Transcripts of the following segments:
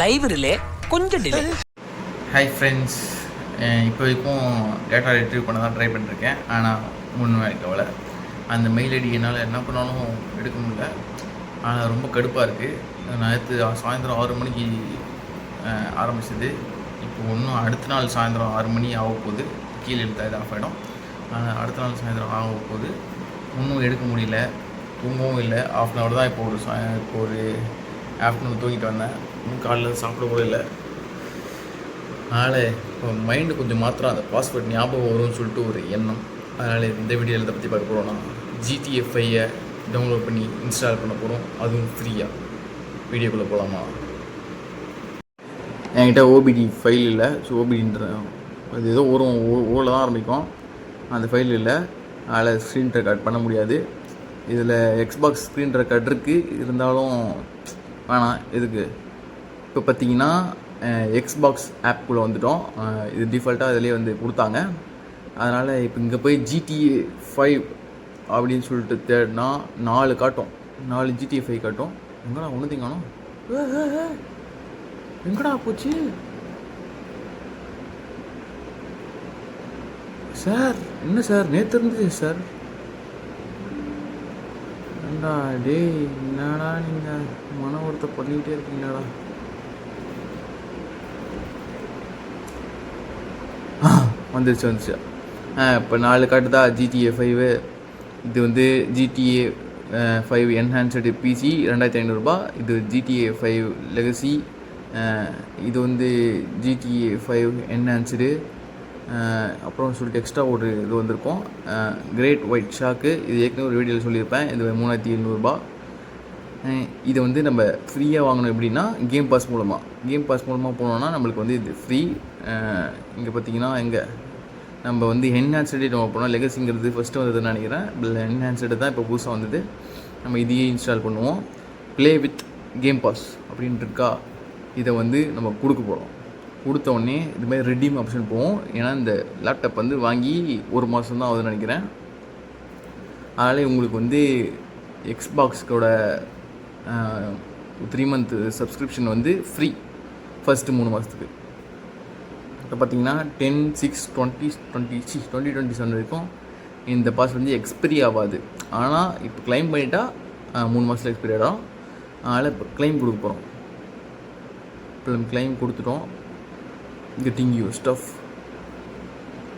Live relay கொஞ்சம் delay. Hi friends, இப்போ வரைக்கும் டேட்டா ரிட்ரீவ் பண்ண தான் ட்ரை பண்ணிருக்கேன். ஆனால் ஒன்றுமே கவலை. அந்த மெயில் ஐடி என்னால் என்ன பண்ணாலும் எடுக்க முடியல. ஆனால் ரொம்ப கடுப்பாக இருக்குது. நேற்று சாயந்தரம் 6 மணிக்கு ஆரம்பிச்சது. இப்போ இன்னும் அடுத்த நாள் சாயந்தரம் 6 மணி ஆக போகுது. கீழே எடுத்தால் இது ஆஃப் ஆகிடும். அடுத்த நாள் சாயந்தரம் ஆக போகுது. இன்னும் எடுக்க முடியல, தூங்கவும் இல்லை. ஆஃப் அன் ஹவர் தான் இப்போ ஒரு ஆஃப்டர்நூன் தூங்கிட்டு வந்தேன். இன்னும் காலையில் சாப்பிட கூட இல்லை. அதனால் இப்போ மைண்டு கொஞ்சம் மாத்திரம் அந்த பாஸ்வேர்ட் ஞாபகம் வரும்னு சொல்லிட்டு ஒரு எண்ணம். அதனால் இந்த வீடியோவில் இதை பற்றி பார்க்க போகிறோன்னா GTA 5 டவுன்லோட் பண்ணி இன்ஸ்டால் பண்ண போகிறோம். அதுவும் ஃப்ரீயாக. வீடியோக்குள்ளே போகலாமா? என்கிட்ட OBD ஃபைல் இல்லை. ஸோ OBDன்ற அது ஏதோ ஊரில் தான் ஆரம்பிக்கும். அந்த ஃபைல் இல்லை. அதில் ஸ்க்ரீன் ரெக்கார்ட் பண்ண முடியாது. இதில் Xbox ஸ்க்ரீன் ரெக்கார்ட் இருக்குது, இருந்தாலும் வேணாம். எதுக்கு? இப்போ பார்த்தீங்கன்னா Xbox ஆப்குள்ளே வந்துவிட்டோம். இது டிஃபால்ட்டாக இதிலே வந்து கொடுத்தாங்க. அதனால் இப்போ இங்கே போய் GTA 5 அப்படின்னு சொல்லிட்டு தேடினா 4 காட்டும். 4 GTA 5 காட்டும். எங்கடா ஒன்று திங்கானோ? எங்கடா போச்சு சார்? என்ன சார் நேற்று இருந்துச்சு சார்? ஏண்டா டேய், என்னடா நீங்கள் மன ஒருத்த பண்ணிக்கிட்டே இருக்கீங்களாடா? வந்துருச்சு. இப்போ 4 காட்டுதா GTA 5. இது வந்து GTA 5 என்ஹான்ஸ்டு PC 2500 ரூபா. இது GTA 5 லெகசி. இது வந்து GTA 5 என்ஹான்ஸ்டு. அப்புறம் சொல்லிட்டு எக்ஸ்ட்ரா ஒரு இது வந்திருக்கும், கிரேட் ஒயிட் ஷாக்கு. இது ஏற்கனவே ஒரு வீடியோவில் சொல்லியிருப்பேன். இது 3700 ரூபா. இதை வந்து நம்ம ஃப்ரீயாக வாங்கணும். எப்படின்னா கேம் பாஸ் மூலமாக போனோன்னா நம்மளுக்கு வந்து இது ஃப்ரீ. இங்கே பார்த்தீங்கன்னா நம்ம வந்து என்ஹான்ஸ்டு நம்ம போனோம். லெகசிங்கிறது ஃபஸ்ட்டு வந்ததுன்னு நினைக்கிறேன். என்ஹான்ஸ்டு தான் இப்போ புதுசாக வந்தது. நம்ம இதையே இன்ஸ்டால் பண்ணுவோம். ப்ளே வித் கேம் பாஸ் அப்படின்ட்டு இருக்கா. இதை வந்து நம்ம கொடுக்க போகிறோம். கொடுத்த உடனே இதுமாதிரி ரெடீம் ஆப்ஷன் போவோம். ஏன்னா இந்த லேப்டாப் வந்து வாங்கி 1 மாதம் தான் ஆகுதுன்னு நினைக்கிறேன். அதனால் உங்களுக்கு வந்து எக்ஸ்பாக்ஸோட 3 மந்த் சப்ஸ்கிரிப்ஷன் வந்து ஃப்ரீ ஃபஸ்ட்டு 3 மாதத்துக்கு. இப்போ பார்த்தீங்கன்னா 10/6/2027 வரைக்கும் இந்த பாஸ் வந்து எக்ஸ்பைரி ஆகாது. ஆனால் இப்போ கிளைம் பண்ணிட்டா 3 மாதத்தில் எக்ஸ்பைரி ஆகிடும். அதனால் இப்போ கிளைம் கொடுக்க போகிறோம். இப்போ நம்ம கிளைம் கொடுத்துட்டோம். Getting you stuff.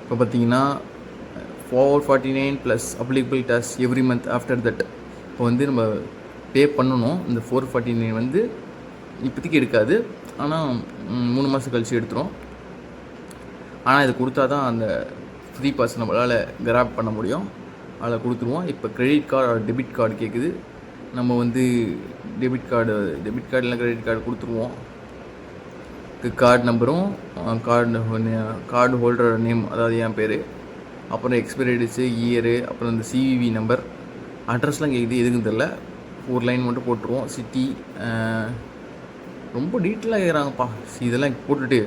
இப்போ பார்த்தீங்கன்னா 449 + applicable toss every month after that. இப்போ வந்து நம்ம பே பண்ணணும். இந்த 449 வந்து இப்போதைக்கு எடுக்காது, ஆனால் 3 மாதம் கழிச்சு எடுத்துரும். ஆனால் இது கொடுத்தா தான் அந்த ஃப்ரீ பாஸ் நம்மளால் கிராப் பண்ண முடியும். அதில் கொடுத்துருவோம். இப்போ கிரெடிட் கார்டு டெபிட் கார்டு கேட்குது. நம்ம வந்து டெபிட் கார்டு இல்லை கிரெடிட் கார்டு கொடுத்துருவோம். கார்டு நம்பரும் கார்டு ஹோல்டர் நேம், அதாவது என் பேர், அப்புறம் எக்ஸ்பைரி டேட்ஸு, இயரு, அப்புறம் இந்த CVV நம்பர், அட்ரஸ்லாம் கேட்குது. எதுக்குன்னு தெரில. 4 லைன் மட்டும் போட்டுருவோம். சிட்டி ரொம்ப டீட்டெயிலாக கேட்குறாங்கப்பா. இதெல்லாம் போட்டுட்டு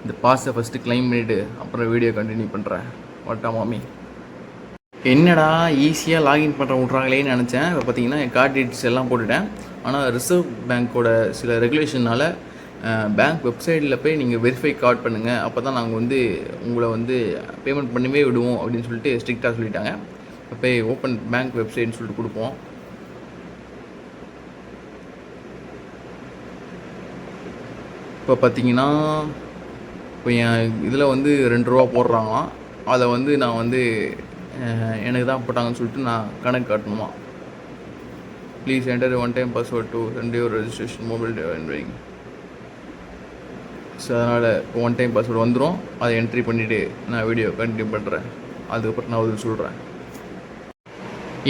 இந்த பாஸை ஃபஸ்ட்டு கிளைம் பண்ணிவிட்டு அப்புறம் வீடியோ கண்டினியூ பண்ணுறேன். வாட்டா மாமி, என்னடா ஈஸியாக லாகின் பண்ணுற விட்றாங்களேன்னு நினச்சேன். இப்போ பார்த்தீங்கன்னா என் கார்டு டீட்டெயில்ஸ் எல்லாம் போட்டுட்டேன். ஆனால் ரிசர்வ் பேங்க்கோட சில ரெகுலேஷனால் பேங்க் வெப்சைட்டில் போய் நீங்கள் வெரிஃபை கார்டு பண்ணுங்கள், அப்போ தான் நாங்கள் வந்து உங்களை வந்து பேமெண்ட் பண்ணவே விடுவோம் அப்படின்னு சொல்லிட்டு ஸ்ட்ரிக்டாக சொல்லிட்டாங்க. இப்போ போய் ஓப்பன் பேங்க் வெப்சைட்னு சொல்லிட்டு கொடுப்போம். இப்போ பார்த்தீங்கன்னா இப்போ என் இதில் வந்து 2 ரூபா போடுறாங்களாம். அதை வந்து நான் வந்து எனக்கு தான் போட்டாங்கன்னு சொல்லிட்டு நான் கணக்கு காட்டணுமா. Please enter 1 time password to sent your registration mobile device. So அதனால் 1 டைம் பாஸ்வேர்டு வந்துடும். அதை என்ட்ரி பண்ணிவிட்டு நான் வீடியோ கண்டினியூ பண்ணுறேன். அதுக்கப்புறம் நான் வந்து சொல்கிறேன்.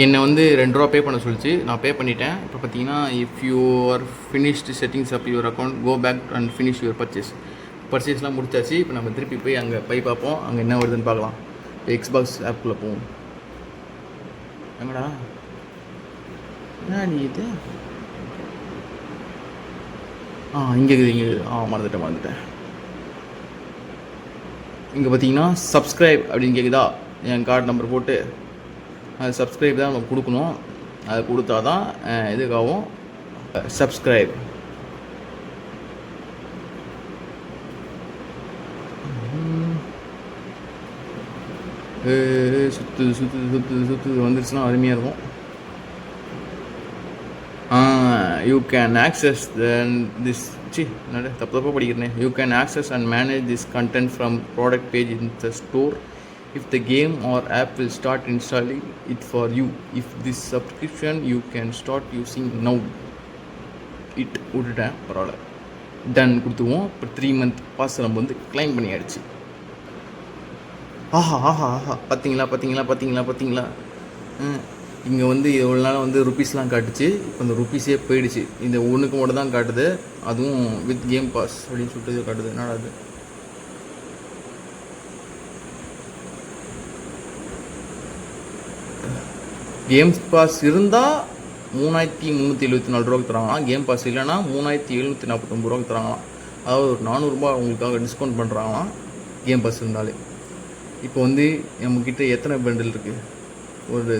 என்னை வந்து 2 ரூபா பே பண்ண சொல்லிச்சு. நான் பே பண்ணிட்டேன். இப்போ பார்த்தீங்கன்னா if you are finished settings up your account, go back and finish your பர்ச்சேஸ்லாம் முடிச்சாச்சு. இப்போ நம்ம திருப்பி போய் அங்கே பார்ப்போம். அங்கே என்ன வருதுன்னு பார்க்கலாம். இப்போ Xbox ஆப்புக்குள்ளே போவோம். எங்கடா என்ன நீ இது? இங்கே மறந்துட்டேன். இங்கே பார்த்தீங்கன்னா சப்ஸ்கிரைப் அப்படின்னு கேட்குதா. என் கார்டு நம்பர் போட்டு அது சப்ஸ்கிரைப் தான் நம்ம கொடுக்கணும். அது கொடுத்தா தான் எதுக்காகவும் சப்ஸ்கிரைப் சுற்றுது சுற்றுது சுற்றுது சுற்றுது வந்துருச்சுன்னா அருமையாக இருக்கும். யூ கேன் ஆக்சஸ் திஸ் தப்பாக படிக்கிறேன். You can access and manage this content from product page in the store. If the game or app will start installing it for you. If this subscription you can start using now. It விட்டுட்டேன், பரவாயில்ல, ton கொடுத்துருவோம். இப்போ 3 month pass நம்ம வந்து claim பண்ணியாச்சு. ஆஹா ஆஹா ஆஹா, பார்த்தீங்களா பார்த்தீங்களா பார்த்தீங்களா பார்த்தீங்களா. இங்கே வந்து எவ்வளோ நாள் வந்து ருப்பீஸ்லாம் காட்டுச்சு, இப்போ இந்த ருப்பீஸே போயிடுச்சு. இந்த ஒன்றுக்கு மட்டும் தான் காட்டுது, அதுவும் வித் கேம் பாஸ் அப்படின்னு சொல்லிட்டு காட்டுது. என்னடா அது? கேம்ஸ் பாஸ் இருந்தால் 3374 ரூபாய்க்கு தராங்களாம். கேம் பாஸ் இல்லைன்னா 3749 ரூபாய்க்கு தராங்களாம். அதாவது ஒரு 400 ரூபாய் உங்களுக்காக டிஸ்கவுண்ட் பண்ணுறாங்களாம் கேம் பாஸ் இருந்தாலே. இப்போ வந்து நம்மக்கிட்ட எத்தனை பண்டில் இருக்குது? ஒரு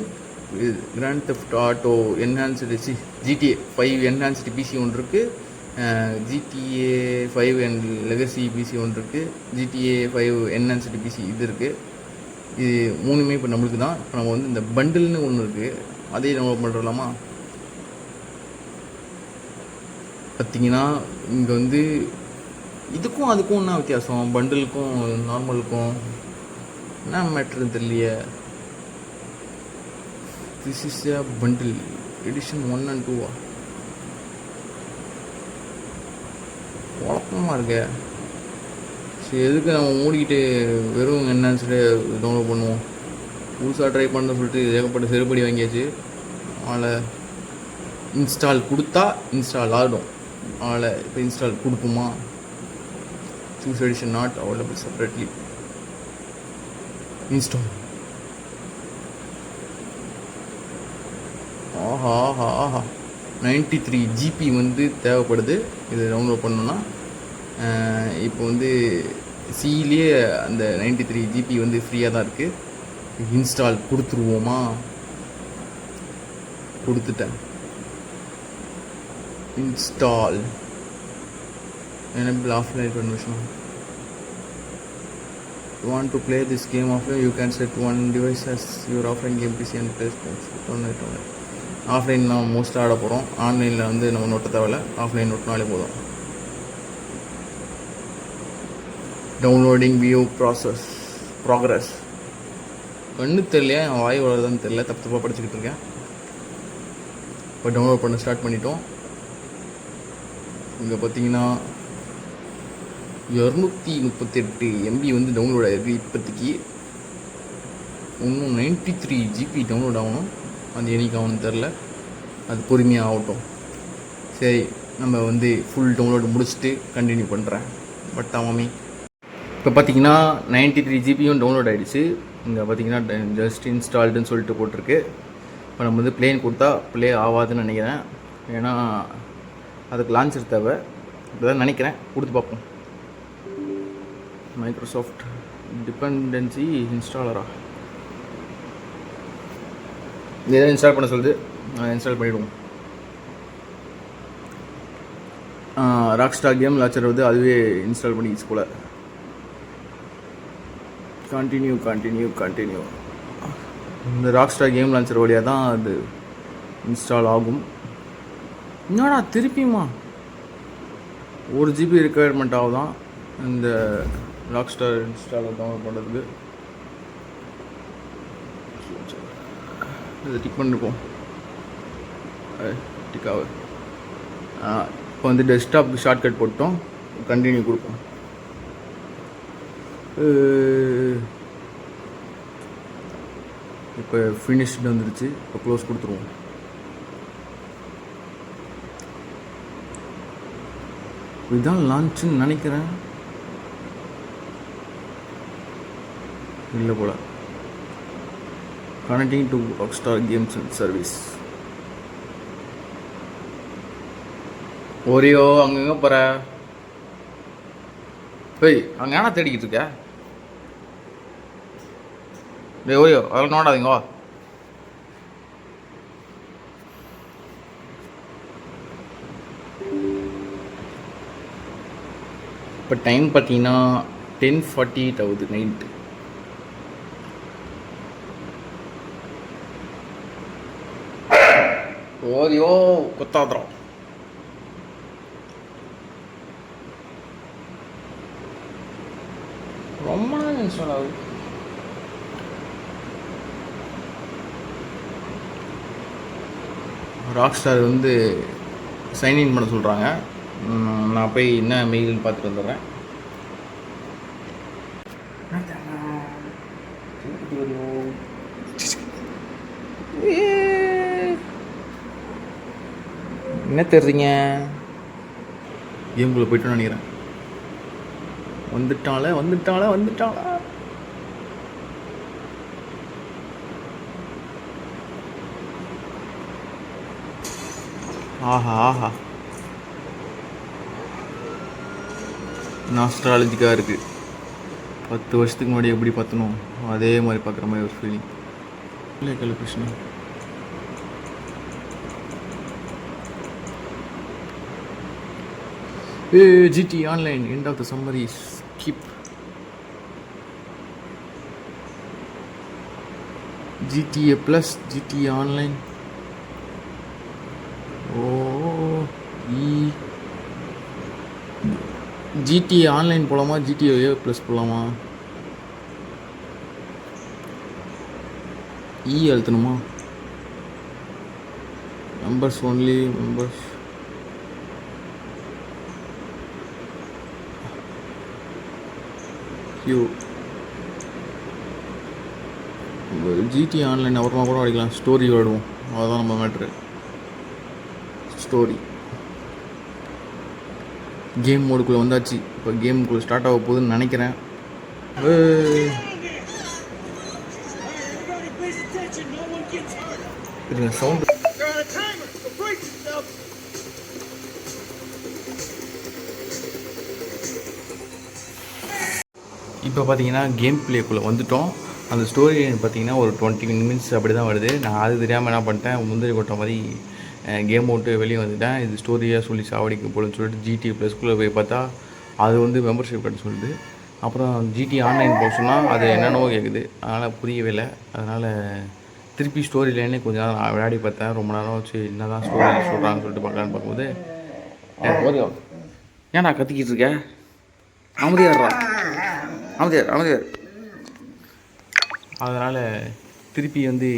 grand theft auto enhanced GTA 5 enhanced PC ஒன்று இருக்குது, GTA 5 அண்ட் லெகசி பிசி ஒன்று இருக்குது, GTA 5 என்ஹான்ஸ்டு பிசி இது இருக்குது. இது 3மே இப்போ நம்மளுக்கு தான். இப்போ நம்ம வந்து இந்த பண்டில்னு ஒன்று இருக்குது, அதையும் டவுன்லோட் பண்ணுறலாமா? பார்த்தீங்கன்னா இங்கே வந்து இதுக்கும் அதுக்கும் என்ன வித்தியாசம்? பண்டிலுக்கும் நார்மலுக்கும் என்ன மேட்ருன்னு தெரியலையே. This is a bundle edition 1 and 2. குழப்பமாக இருக்க. சரி, எதுக்கு நம்ம மூடிக்கிட்டு வெறும் என்ஹான்ஸ்டு டவுன்லோட் பண்ணுவோம்? புதுசாக ட்ரை பண்ண சொல்லிட்டு ஏகப்பட்ட செருப்படி வாங்கியாச்சு. அதில் இன்ஸ்டால் கொடுத்தா இன்ஸ்டால் ஆகிடும். அதில் இப்போ இன்ஸ்டால் கொடுக்குமா? Choose edition not available separately. Install. ஆஹா ஆஹா ஆஹா, 93 GB வந்து தேவைப்படுது இது டவுன்லோட் பண்ணோன்னா. இப்போ வந்து சியிலே அந்த 93 GB வந்து ஃப்ரீயாக தான் இருக்குது. இன்ஸ்டால் கொடுத்துருவோமா? கொடுத்துட்டேன். Install enable offline permission. You want to play this game offline? You can set one device as your offline game PC and play online. Offline நம்ம மோஸ்ட்டாக ஆட போகிறோம். ஆன்லைனில் வந்து நம்ம நோட்ட தேவையில்ல, ஆஃப்லைன் நோட்டினாலே போதும். Downloading view progress. கண்ணு தெரியலையா, என் வாய் வளருதுன்னு தெரியல, தப்பாக படிச்சுக்கிட்டு இருக்கேன். இப்போ டவுன்லோட் பண்ண ஸ்டார்ட் பண்ணிட்டோம். இங்கே பார்த்தீங்கன்னா 238 MB வந்து டவுன்லோட் ஆகிருக்கு இப்போதைக்கு. இன்னும் 93 GB டவுன்லோட் ஆகணும். அது என்னைக்கு ஆகணும்னு தெரில, அது பொறுமையாக ஆகட்டும். சரி, நம்ம வந்து ஃபுல் டவுன்லோடு முடிச்சுட்டு கண்டினியூ பண்ணுறேன். பட் ஆமாமே இப்போ பார்த்தீங்கன்னா 93 GBயும் டவுன்லோட் ஆகிடுச்சு. இங்கே பார்த்தீங்கன்னா ஜஸ்ட் இன்ஸ்டால்டுன்னு சொல்லிட்டு போட்டிருக்கு. இப்போ நம்ம வந்து ப்ளேன் கொடுத்தா ப்ளே ஆகாதுன்னு நினைக்கிறேன். ஏன்னா அதுக்கு லான்ச்சர் தேவை. இப்படி தான் நினைக்கிறேன். கொடுத்து பார்ப்போம். மைக்ரோசாஃப்ட் டிபெண்டன்சி இன்ஸ்டாலரா? இதை இன்ஸ்டால் பண்ண சொல்லுது. இன்ஸ்டால் பண்ணிவிடுவோம். ராக்ஸ்டார் கேம் லான்ச்சர் வந்து அதுவே இன்ஸ்டால் பண்ணிக்கிச்சு போல். கண்டினியூ. இந்த ராக்ஸ்டார் கேம் லான்ச்சர் வழியாக தான் அது இன்ஸ்டால் ஆகும். என்னடா திருப்பியுமா 1 GB ரெக்குயர்மெண்ட் ஆகுதான் இந்த ராக்ஸ்டார் இன்ஸ்டாலை டவுன்லோட் பண்ணுறதுக்கு. இதை டிக் பண்ணிருப்போம். டிக்காக இப்போ வந்து டெஸ்க்டாப்புக்கு ஷார்ட்கட் போட்டோம். கண்டினியூ கொடுப்போம். இப்போ ஃபினிஷ்டு வந்துருச்சு. இப்போ க்ளோஸ் கொடுத்துருவோம். இதுதான் லான்ச்சுன்னு நினைக்கிறேன். இல்லை போல. Connecting to Rockstar games and service. Oreo அங்கங்க போகிற போய் அங்கே ஏன்னா தேடிக்கிட்டு இருக்க? டே ஓரியோ, அதெல்லாம் நோடாதீங்க. இப்போ டைம் பார்த்தீங்கன்னா 10:48 ஆகுது நைட்டு. ஓரியோ கொத்தாத்திரம். ரொம்ப இன்ஸ்டால் ஆகுது. ராக் ஸ்டார் வந்து சைன்இன் பண்ண சொல்கிறாங்க. நான் போய் என்ன மெயில்னு பார்த்துட்டு வந்துடுறேன். என்ன தெரியுங்க, கேம்குள்ளே போய்ட்டு நினைக்கிறேன். வந்துட்டாளா. ஆஹா நாஸ்ட்ராலஜிக்காக இருக்குது. 10 வருஷத்துக்கு முன்னாடி எப்படி பார்த்தனும் அதே மாதிரி பார்க்குற மாதிரி ஒரு ஃபீலிங். இல்லை Krishna, GT Online, end of the summary, skip. GTA Plus, GT Online. GTA Online போலாமா, GTA Plus போலாமா? அழுத்தணுமா? Members only, members. GT Online அப்புறமா கூட அடிக்கலாம். ஸ்டோரி விடுவோம், அதுதான் நம்ம மேட்ரு. ஸ்டோரி கேம் மோடுக்குள்ளே வந்தாச்சு. இப்போ கேமுக்குள்ளே ஸ்டார்ட் ஆக போகுதுன்னு நினைக்கிறேன். சவுண்டு இப்போ பார்த்தீங்கன்னா கேம் பிளேக்குள்ளே வந்துவிட்டோம். அந்த ஸ்டோரி பார்த்தீங்கன்னா ஒரு 20 minutes அப்படி தான் வருது. நான் அது தெரியாமல் என்ன பண்ணிட்டேன், முந்திரி கொட்ட மாதிரி கேம் விட்டு வெளியே வந்துட்டேன். இது ஸ்டோரியாக சொல்லி சாவடிக்க போலன்னு சொல்லிட்டு GTA ப்ளஸ்க்குள்ளே போய் பார்த்தா அது வந்து மெம்பர்ஷிப் கார்டு சொல்லுது. அப்புறம் GT ஆன்லைன் போக சொன்னால் அது என்னென்னவோ கேட்குது. அதனால் புரியவே இல்லை. அதனால் திருப்பி ஸ்டோரி லைனே கொஞ்சம் நேரம் நான் விளையாடி பார்த்தேன். ரொம்ப நேரம் வச்சு என்ன தான் ஸ்டோரி சொல்கிறாங்கன்னு சொல்லிட்டு பார்க்கலான்னு பார்க்கும்போது ஏன் நான் கத்திக்கிட்டு இருக்கேன். அமைதியாடுறா, அமைதியார். அதனால் திருப்பி வந்து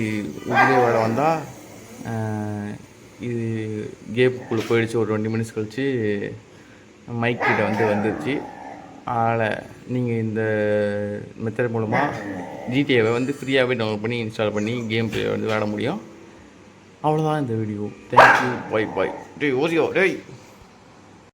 உள்ளே வர வந்தால் இது கேப்புக்குள்ளே போயிடுச்சு. ஒரு 20 minutes கழிச்சு மைக் கிட்ட வந்துருச்சு. அதனால் நீங்கள் இந்த மெத்தட் மூலமாக ஜிடிஏவை வந்து ஃப்ரீயாகவே டவுன்லோட் பண்ணி இன்ஸ்டால் பண்ணி கேம் பிளே வந்து விளையாட முடியும். அவ்வளோதான் இந்த வீடியோ. தேங்க்யூ, பாய். டேய் ஓரியோ, டேய்.